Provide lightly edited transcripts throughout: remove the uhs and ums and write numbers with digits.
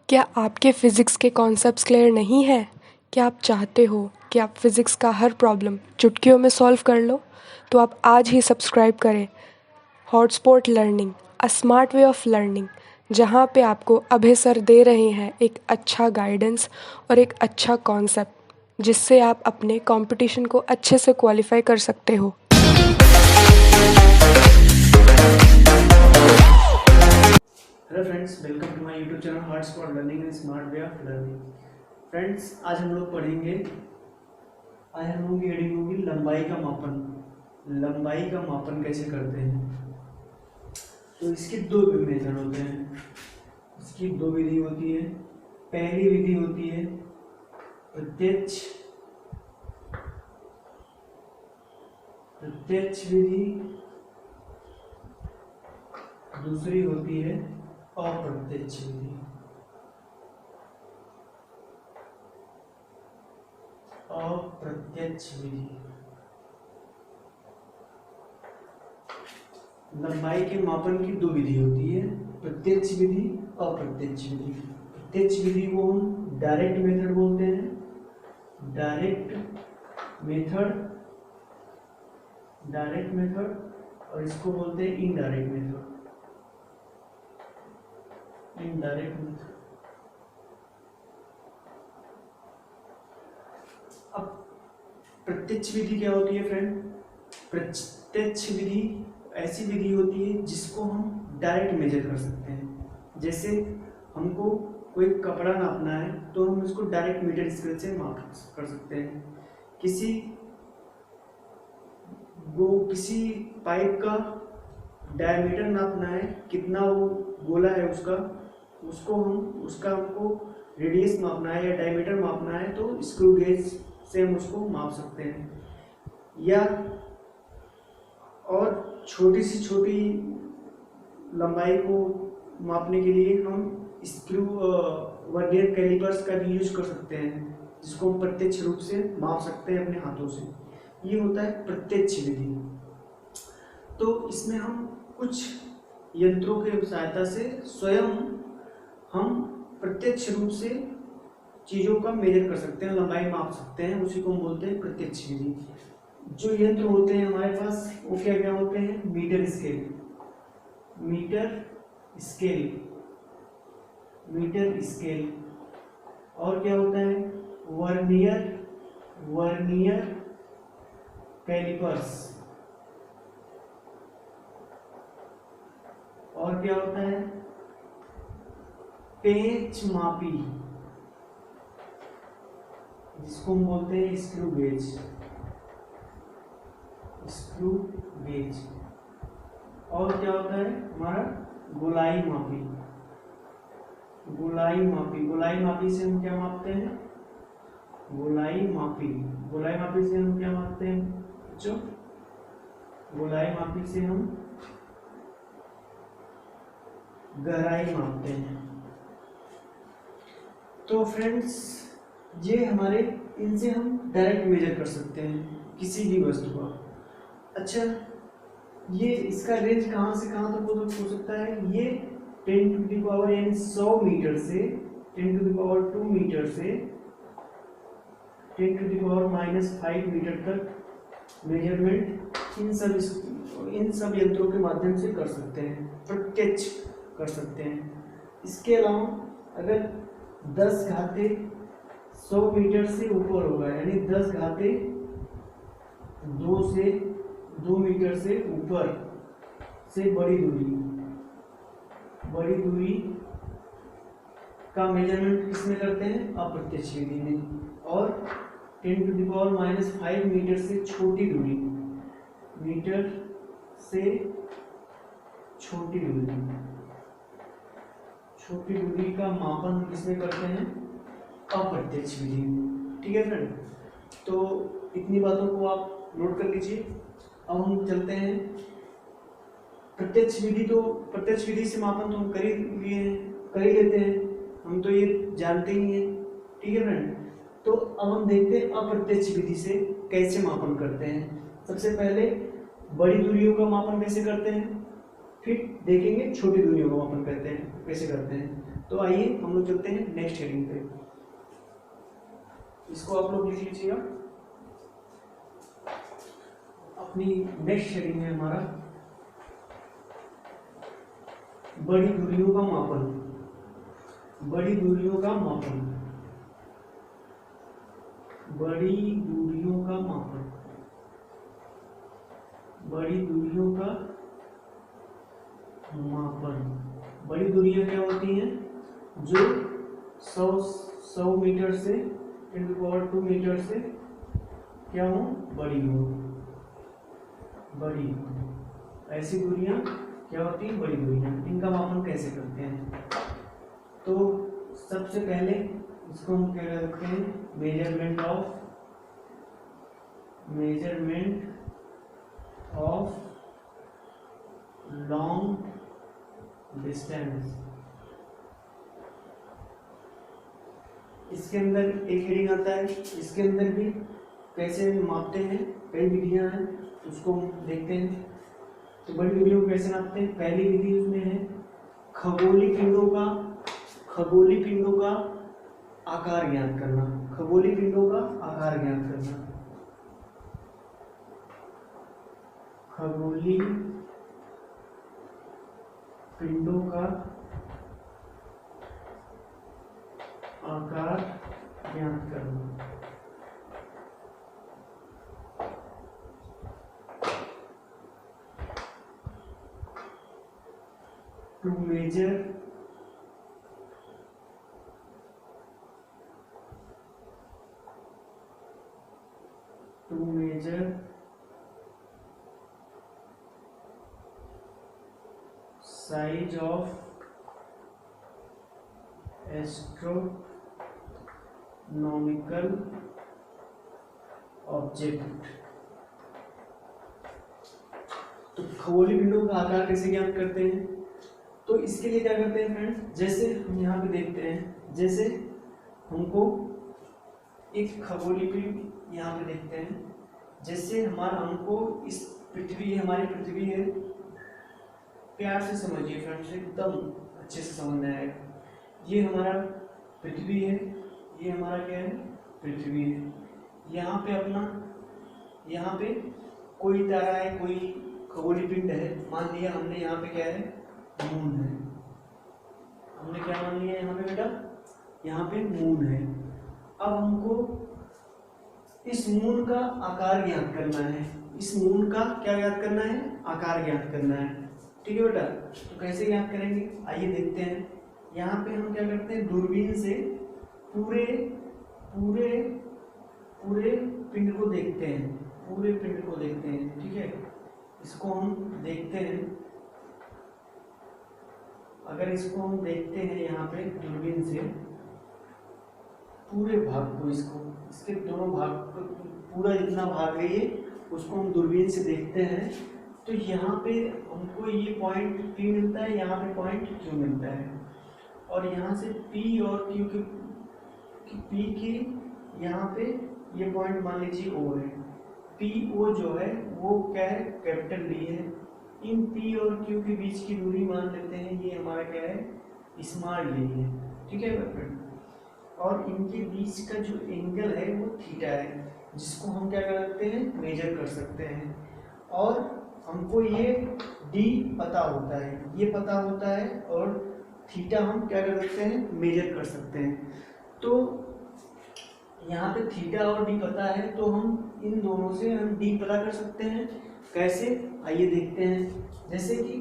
क्या आपके फ़िज़िक्स के कॉन्सेप्ट्स क्लियर नहीं हैं? क्या आप चाहते हो कि आप फ़िज़िक्स का हर प्रॉब्लम चुटकियों में सॉल्व कर लो? तो आप आज ही सब्सक्राइब करें hotspot learning, a smart way of learning, जहाँ पे आपको अभय सर दे रहे हैं एक अच्छा गाइडेंस और एक अच्छा कॉन्सेप्ट, जिससे आप अपने कंपटीशन को अच्छे से क्वालिफाई कर सकते हो। Hello friends, welcome to my YouTube channel hearts for learning and smart way of learning. Friends, आज हम लोग की हेडिंग होगी लंबाई का मापन। लंबाई का मापन कैसे करते हैं? तो इसके दो मेथड होते हैं। इसकी दो विधि होती है। पहली विधि होती है प्रत्यक्ष प्रत्यक्ष विधि, दूसरी होती है अप्रत्यक्ष विधि। अप्रत्यक्ष विधि लंबाई के मापन की दो विधि होती है, प्रत्यक्ष विधि, अप्रत्यक्ष विधि। प्रत्यक्ष विधि को हम डायरेक्ट मेथड बोलते हैं। डायरेक्ट मेथड और इसको बोलते हैं इनडायरेक्ट मेथड। अब प्रत्यक्ष विधि क्या होती है फ्रेंड? प्रत्यक्ष विधि ऐसी विधि होती है जिसको हम डायरेक्ट मेजर कर सकते हैं। जैसे हमको कोई कपड़ा नापना है तो हम उसको डायरेक्ट मीटर स्केल से माप कर सकते हैं। किसी पाइप का डायमीटर नापना है, कितना वो गोला है उसका हमको रेडियस मापना है या डायमीटर मापना है, तो स्क्रू गेज से हम उसको माप सकते हैं। या और छोटी से छोटी लंबाई को मापने के लिए हम स्क्रू वर्नियर कैलिपर्स का भी यूज कर सकते हैं, जिसको हम प्रत्यक्ष रूप से माप सकते हैं अपने हाथों से। ये होता है प्रत्यक्ष विधि। तो इसमें हम कुछ यंत्रों के सहायता से स्वयं हम प्रत्यक्ष रूप से चीज़ों का मेजर कर सकते हैं, लंबाई माप सकते हैं। उसी को हम बोलते हैं प्रत्यक्ष विधि। जो यंत्र होते हैं हमारे पास वो क्या क्या होते हैं? मीटर स्केल, और क्या होता है? वर्नियर कैलिपर्स, और क्या होता है? पेंच मापी, जिसको हम बोलते हैं स्क्रू गेज। और क्या होता है हमारा? गोलाई मापी से हम क्या मापते हैं? गोलाई मापी से हम क्या मापते हैं बच्चों? गोलाई मापी से हम गहराई मापते हैं। तो फ्रेंड्स, ये हमारे इनसे हम डायरेक्ट मेजर कर सकते हैं किसी भी वस्तु का। अच्छा, ये इसका रेंज कहाँ से कहाँ तक हो सकता है? ये 10 टू द पावर यानी 100 मीटर से 10 टू द पावर 2 मीटर से 10 टू द पावर -5 मीटर तक मेजरमेंट इन सब यंत्रों के माध्यम से कर सकते हैं, प्रत्यक्ष कर सकते हैं। इसके अलावा अगर 10 घाते 100 मीटर से ऊपर होगा, यानी 10 घाते 2 मीटर से ऊपर से बड़ी दूरी का मेजरमेंट किसमें करते हैं? अप्रत्यक्ष विधि में। और 10 टू द पावर -5 मीटर से छोटी दूरी का मापन किसमें करते हैं? अप्रत्यक्ष विधि में। ठीक है फ्रेंड, तो इतनी बातों को आप नोट कर लीजिए। अब हम चलते हैं प्रत्यक्ष विधि से मापन तो हम कर ही लेते हैं, हम तो ये जानते ही हैं। ठीक है फ्रेंड, तो अब हम देखते हैं अप्रत्यक्ष विधि से कैसे मापन करते हैं। सबसे पहले बड़ी दूरियों का मापन कैसे करते हैं, फिर देखेंगे छोटी दूरियों का मापन कैसे करते हैं। तो आइए हम लोग चलते हैं नेक्स्ट हेडिंग पे। इसको आप लोग लिख लीजिएगा। अपनी नेक्स्ट हेडिंग है हमारा बड़ी दूरियों का मापन। बड़ी दूरियों का मापन। बड़ी दूरियों का मापन। बड़ी दूरियों का मापन। बड़ी दूरियां क्या होती हैं? जो 100 मीटर से 10⁻² मीटर से क्या हो? बड़ी हो। बड़ी ऐसी दूरियां क्या होती हैं? बड़ी दूरियां। इनका मापन कैसे करते हैं? तो सबसे पहले इसको हम क्या करते हैं? Measurement of long distance. इसके अंदर एक हेडिंग आता है, इसके अंदर भी कैसे मापते हैं, कई विधियां हैं, उसको देखते हैं। तो बड़ी दूरियों को कैसे नापते हैं? पहली विधि उसमें है खगोलीय पिंडों का आकार ज्ञात करना। खगोलीय पिंडों का आकार ज्ञात करना। खगोलीय पिंडों का आकार ज्ञात करना। To measure size of astronomical object। तो खगोलीय पिंडों का आकार कैसे ज्ञात करते हैं? तो इसके लिए क्या करते हैं फ्रेंड्स? जैसे हम यहाँ पे देखते हैं, जैसे हमको एक खगोलीय पिंड यहाँ पे देखते हैं, जैसे हमको इस पृथ्वी, हमारी पृथ्वी है, प्यार से समझिए फ्रेंड्स, एकदम अच्छे से समझ में आएगा। ये हमारा पृथ्वी है, ये हमारा क्या है? पृथ्वी है। यहाँ पे कोई तारा है, कोई खगोलीय पिंड है। मान लिया हमने यहाँ पे क्या है? मून है। हमने क्या मान लिया यहाँ पे बेटा? यहाँ पे मून है। अब हमको इस मून का आकार ज्ञात करना है। इस मून का क्या ज्ञात करना है? आकार ज्ञात करना है। ठीक है बेटा? तो कैसे ज्ञात करेंगे? आइए देखते हैं। यहाँ पे हम क्या करते हैं? दूरबीन से पूरे पिंड को देखते हैं। पूरे पिंड को देखते हैं। ठीक है? इसको हम देखते हैं। अगर इसको हम देखते हैं यहाँ पे दूरबीन से पूरे भाग को, इसके दोनों भाग को, पूरा जितना भाग है ये, उसको हम दूरबीन से देखते हैं। तो यहाँ पे हमको ये पॉइंट P मिलता है, यहाँ पे पॉइंट Q मिलता है, और यहाँ से P और Q की यहाँ पे ये पॉइंट मान लीजिए O है। PO जो है वो क्या है? कैपिटल D है। इन P और Q के बीच की दूरी मान लेते हैं, ये हमारा क्या है? स्मॉल d है। ठीक है फ्रेंड? और इनके बीच का जो एंगल है वो थीटा है, जिसको हम क्या कर सकते हैं? मेजर कर सकते हैं। और हमको ये d पता होता है, ये पता होता है, और थीटा हम क्या कर सकते हैं? मेजर कर सकते हैं। तो यहाँ पे थीटा और d पता है, तो हम इन दोनों से हम d पता कर सकते हैं। कैसे? आइए देखते हैं। जैसे कि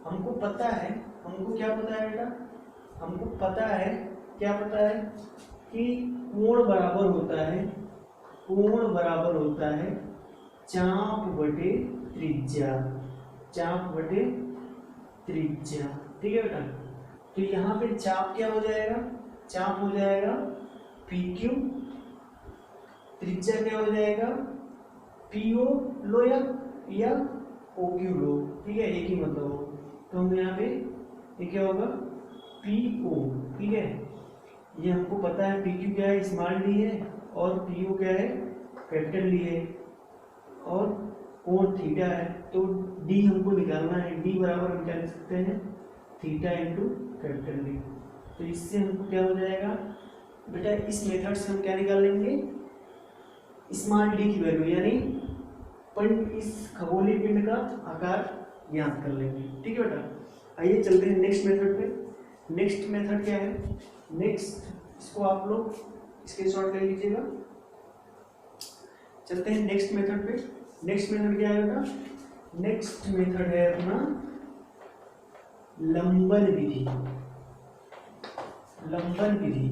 हमको पता है, हमको क्या पता है बेटा? हमको पता है, क्या पता है? कि कोण बराबर होता है चाप बटे त्रिज्या। ठीक है बेटा? तो यहाँ पे चाप क्या हो जाएगा? चाप हो जाएगा PQ, त्रिज्या क्या हो जाएगा? PO लो या OQ लो। ठीक है? एक ही मतलब हो। तो हम यहाँ पे ये क्या होगा? PO। ठीक है? ये हमको पता है PQ क्या है? स्मॉल d है, और PO क्या है? कैपिटल D है, और कोण थीटा है। तो D हमको निकालना है। D बराबर हम क्या लिख सकते हैं? Theta into capital D। तो इससे हमको क्या हो जाएगा बेटा, इस मेथड से हम क्या निकाल लेंगे, स्मॉल डी की वैल्यू, यानी इस खगोलीय पिंड का आकार ज्ञात कर लेंगे। ठीक है बेटा, आइए चलते हैं नेक्स्ट मेथड पे। नेक्स्ट मेथड क्या है, नेक्स्ट इसको आप लोग स्क्रीनशॉट ले लीजिएगा। चलते हैं नेक्स्ट मेथड पे। नेक्स्ट मेथड क्या है बेटा, नेक्स्ट मेथड है अपना लंबन विधि। लंबन विधि,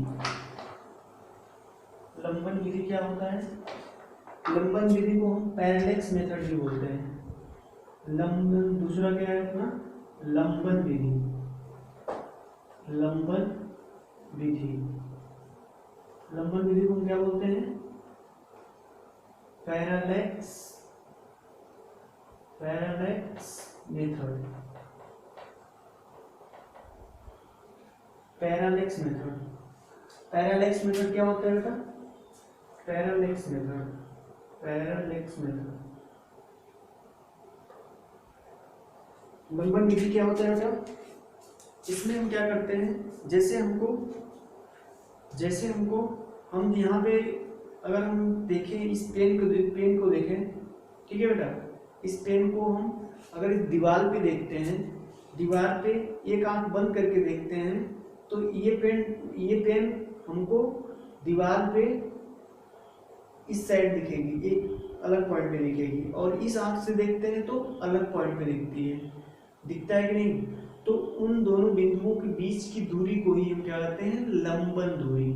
लंबन विधि क्या होता है, लंबन विधि को हम पैरेलैक्स मेथड भी बोलते हैं। लंबन, दूसरा क्या है अपना लंबन विधि। लंबन विधि, लंबन विधि को हम क्या बोलते हैं, parallax, parallax method. Parallax method, parallax method क्या होता है बेटा, पैरेलैक्स मेथड, पैरेलैक्स मेथड। लंबन विधि क्या होता है बेटा, इसमें हम क्या करते हैं, जैसे हमको हम यहाँ पे अगर हम देखें इस पेन को देखें, ठीक है बेटा, इस पेन को हम अगर इस दीवार पे देखते हैं, दीवार पे एक आंख बंद करके देखते हैं, तो ये पेन हमको दीवार पे इस साइड दिखेगी, एक अलग पॉइंट पे दिखेगी, और इस आंख से देखते हैं तो अलग पॉइंट पे दिखती है, दिखता है कि नहीं। तो उन दोनों बिंदुओं के बीच की दूरी को ही हम क्या कहते हैं, लंबन दूरी।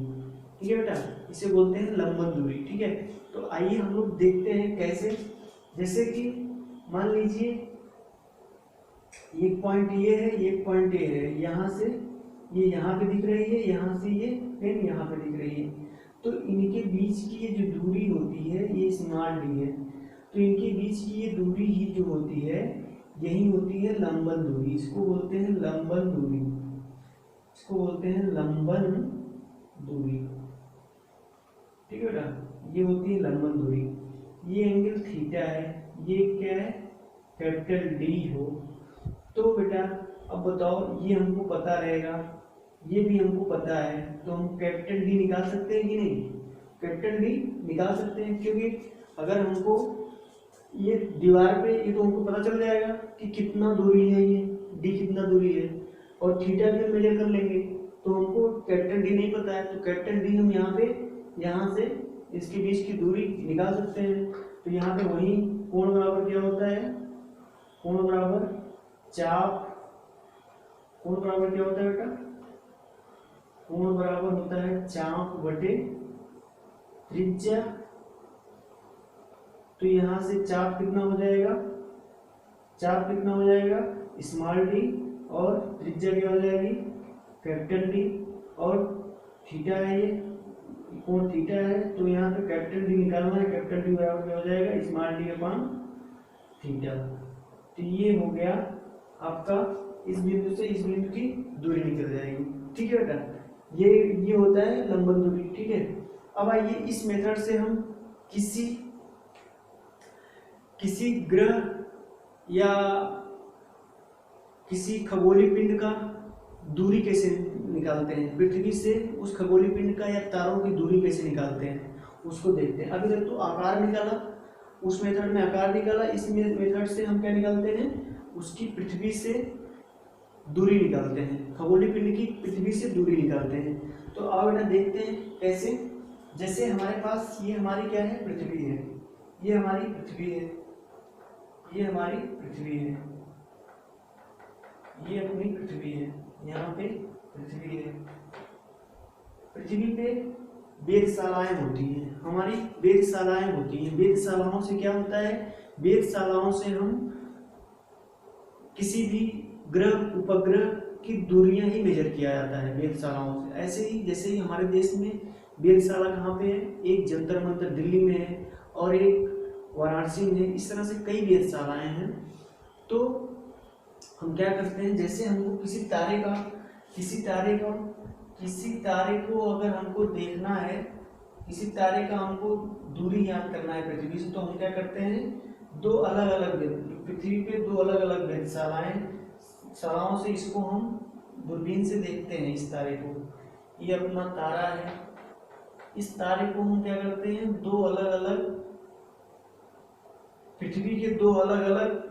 ठीक है बेटा, इसे बोलते हैं लंबन दूरी। ठीक है, तो आइए हम लोग देखते हैं कैसे। जैसे कि मान लीजिए एक पॉइंट ये है, एक पॉइंट ये है, यहाँ से ये यहाँ पे दिख रही है, यहाँ से ये पेन यहाँ पे दिख रही है, तो इनके बीच की ये जो दूरी होती है ये स्मॉल डी है, तो इनके बीच की ये दूरी ही जो होती है यही होती है लंबन दूरी। इसको बोलते हैं लंबन दूरी, इसको बोलते हैं लंबन दूरी। ठीक है बेटा, ये होती है लंबन दूरी। ये एंगल थीटा है, ये क्या है, कैपिटल डी हो। तो बेटा अब बताओ, ये हमको पता रहेगा, ये भी हमको पता है, तो हम कैपिटल डी निकाल सकते हैं कि नहीं, कैपिटल डी निकाल सकते हैं, क्योंकि अगर हमको ये दीवार पे ये तो हमको पता चल जाएगा कि कितना दूरी है, ये डी कितना दूरी है, और थीटा भी हम मेजर कर लेंगे, तो हमको कैपिटल डी नहीं पता है, तो कैपिटल डी हम यहाँ पे, यहाँ से इसके बीच की दूरी निकाल सकते हैं। तो यहाँ पे वही कोण बराबर क्या होता है, कोण बराबर चाप, कोण बराबर क्या होता है बेटा, कोण बराबर होता है चाप बटे त्रिज्या। तो यहाँ से चाप कितना हो जाएगा, चाप कितना हो जाएगा स्मॉल डी, और त्रिज्या क्या हो जाएगी कैपिटल डी, और थीटा है, ये कोण थीटा है, तो यहाँ पे कैपिटल डी निकालना है, कैपिटल डी बराबर क्या हो जाएगा स्मॉल डी अपॉन थीटा। तो ये हो गया आपका, इस बिंदु से इस बिंदु की दूरी निकल जाएगी। ठीक है बेटा, ये होता है लंबन दूरी। ठीक है, अब आइए इस मेथड से हम किसी ग्रह या किसी खगोलीय पिंड का दूरी कैसे निकालते हैं, पृथ्वी से उस खगोलीय पिंड का या तारों की दूरी कैसे निकालते हैं उसको देखते हैं। अभी तक तो आकार निकाला, उस मेथड में आकार निकाला, इस मेथड से हम क्या निकालते हैं, उसकी पृथ्वी से दूरी निकालते हैं, खगोलीय पिंड की पृथ्वी से दूरी निकालते हैं। तो अब बेटा देखते हैं कैसे। जैसे हमारे पास ये हमारी क्या है, पृथ्वी है, ये हमारी पृथ्वी है, ये हमारी पृथ्वी है, ये अपनी पृथ्वी है, यहाँ पे पृथ्वी है। पृथ्वी पे वेधशालाएं होती हैं, हमारी वेधशालाएं होती हैं। वेधशालाओं से क्या होता है, वेधशालाओं से हम किसी भी ग्रह उपग्रह की दूरियां ही मेजर किया जाता है वेधशालाओं से। ऐसे ही जैसे ही हमारे देश में वेधशाला कहाँ पे है, एक जंतर मंतर दिल्ली में है और एक वाराणसी में है, इस तरह से कई वेधशालाएं हैं। तो हम क्या करते हैं, जैसे हमको किसी तारे को अगर हमको देखना है, किसी तारे का हमको दूरी ज्ञात करना है पृथ्वी से, तो हम क्या करते हैं, दो अलग अलग पृथ्वी पे दो अलग अलग वेधशालाओं से इसको हम दूरबीन से देखते हैं इस तारे को, ये अपना तारा है। इस तारे को हम क्या करते हैं, दो अलग अलग पृथ्वी के दो अलग अलग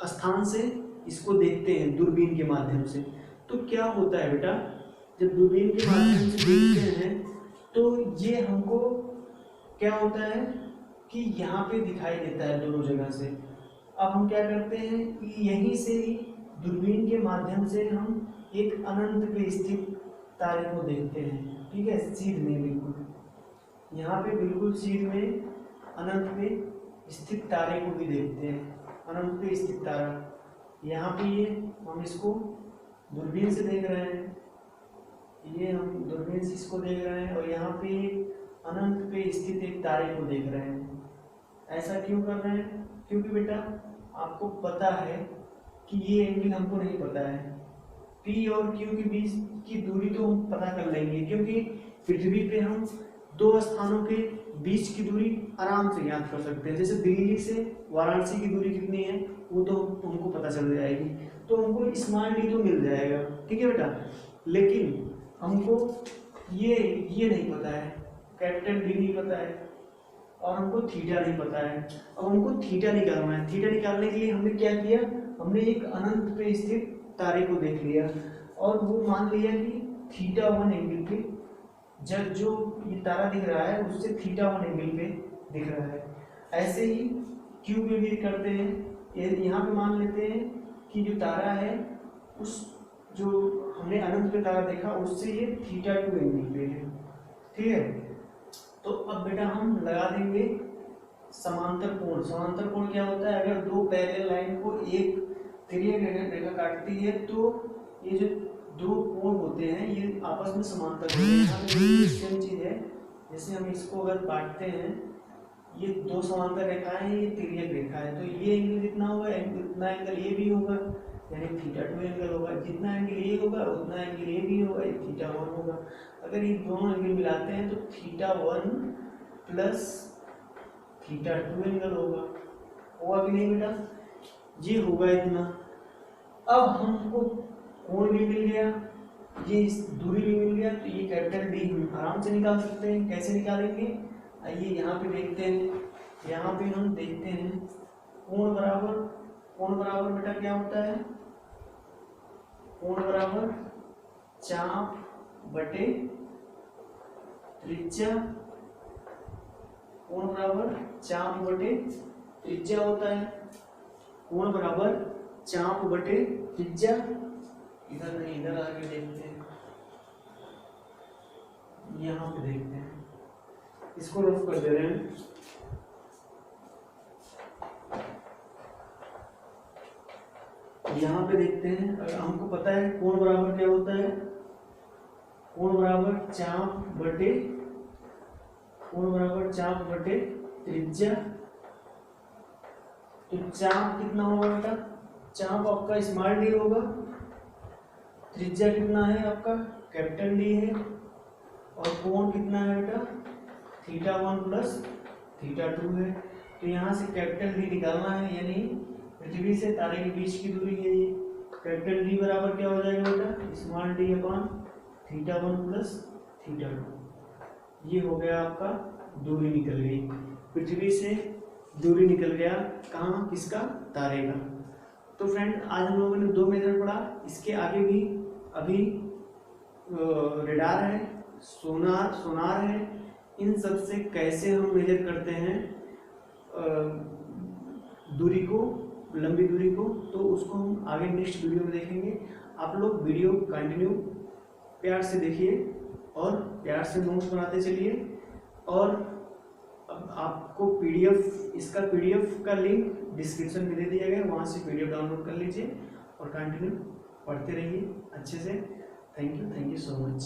स्थान से इसको देखते हैं दूरबीन के माध्यम से। तो क्या होता है बेटा, जब दूरबीन के माध्यम से देखते हैं तो ये हमको क्या होता है कि यहाँ पे दिखाई देता है दोनों जगह से। अब हम क्या करते हैं कि यहीं से ही दूरबीन के माध्यम से हम एक अनंत पे स्थित तारे को देखते हैं। ठीक है, सीध में बिल्कुल यहाँ पे बिल्कुल सीध में अनंत पे स्थित तारे को भी देखते हैं। अनंत पे स्थित तारा यहाँ पे ये हम इसको दूरबीन से देख रहे हैं, ये हम दूरबीन से इसको देख रहे हैं और यहाँ पे अनंत पे स्थित एक तारे को देख रहे हैं। ऐसा क्यों कर रहे हैं? क्योंकि बेटा आपको पता है कि ये एंगल हमको नहीं पता है। P और Q के बीच की दूरी तो हम पता कर लेंगे, क्योंकि पृथ्वी पे हम दो स्थानों के बीच की दूरी आराम से ज्ञात कर सकते हैं। जैसे दिल्ली से वाराणसी की दूरी कितनी है वो तो हमको पता चल जाएगी, तो हमको स्मॉल d तो मिल जाएगा। ठीक है बेटा, लेकिन हमको ये नहीं पता है, कैपिटल D नहीं पता है और हमको थीटा नहीं पता है। अब हमको थीटा निकालना है। थीटा निकालने के लिए हमने क्या किया, हमने एक अनंत पे स्थित तारे को देख लिया और वो मान लिया कि θ1 एंगल पे जब जो ये तारा दिख रहा है उससे θ1 एंगल पे दिख रहा है। ऐसे ही Q पे भी करते हैं। यहाँ पे मान लेते हैं कि जो तारा है उस जो हमने अनंत पे तारा देखा उससे ये θ2 एंगल पे है। ठीक है, तो अब बेटा हम लगा देंगे समांतर कोण। समांतर कोण क्या होता है, अगर दो पैरेलल लाइन को एक तिर्यक रेखा काटती है तो ये जो दो कोण होते हैं ये आपस में समांतर होते हैं। यहाँ पे सेम चीज है, जैसे हम इसको अगर काटते हैं, ये दो समांतर रेखाएं हैं, ये तिर्यक रेखा है, तो ये एंगल जितना होगा उतना एंगल ये भी होगा, यानी θ2 एंगल होगा। जितना एंगल ये होगा उतना एंगल ये भी होगा, ये θ1 होगा। अगर ये दोनों एंगल मिलाते हैं तो θ1 प्लस θ2 एंगल होगा कि नहीं बेटा? ये होगा इतना। अब हमको कोण भी मिल गया, ये दूरी भी मिल गया, तो ये कैपिटल D हम आराम से निकाल सकते हैं। कैसे निकालेंगे, आइए यहाँ पे देखते हैं। यहाँ पे हम देखते हैं कोण बराबर बेटा क्या होता है, कोण बराबर चाप बटे त्रिज्या। कोण बराबर चाप बटे त्रिज्या होता है। कोण बराबर चाप बटे त्रिज्या। इधर नहीं, इधर आगे देखते हैं, यहाँ पे देखते हैं, इसको रफ कर दे रहे हैं। यहाँ पे देखते हैं, अगर हमको पता है कोण बराबर क्या होता है, कोण बराबर चाप बटे त्रिज्या। तो चाप कितना होगा बेटा, चाप आपका स्मॉल d होगा, त्रिज्या कितना है आपका कैपिटल D है, और कोण कितना है बेटा θ1 प्लस θ2 है। तो यहाँ से कैपिटल D निकालना है, यानी पृथ्वी से तारे के बीच की दूरी है ये। कैपिटल D बराबर क्या हो जाएगा बेटा, स्मॉल d अपॉन θ1 प्लस θ2। ये हो गया आपका, दूरी निकल गई, पृथ्वी से दूरी निकल गया कहाँ, किसका, तारे का। तो फ्रेंड आज हम लोगों ने दो मेथड पढ़ा। इसके आगे भी अभी रेडार है, सोनार है, इन सब से कैसे हम मेजर करते हैं दूरी को, लंबी दूरी को, तो उसको हम आगे नेक्स्ट वीडियो में देखेंगे। आप लोग वीडियो कंटिन्यू प्यार से देखिए और प्यार से नोट्स बनाते चलिए। और अब आपको इसका पीडीएफ का लिंक डिस्क्रिप्शन में दे दिया गया, वहाँ से पीडीएफ डाउनलोड कर लीजिए और कंटिन्यू पढ़ते रहिए अच्छे से। Thank you so much.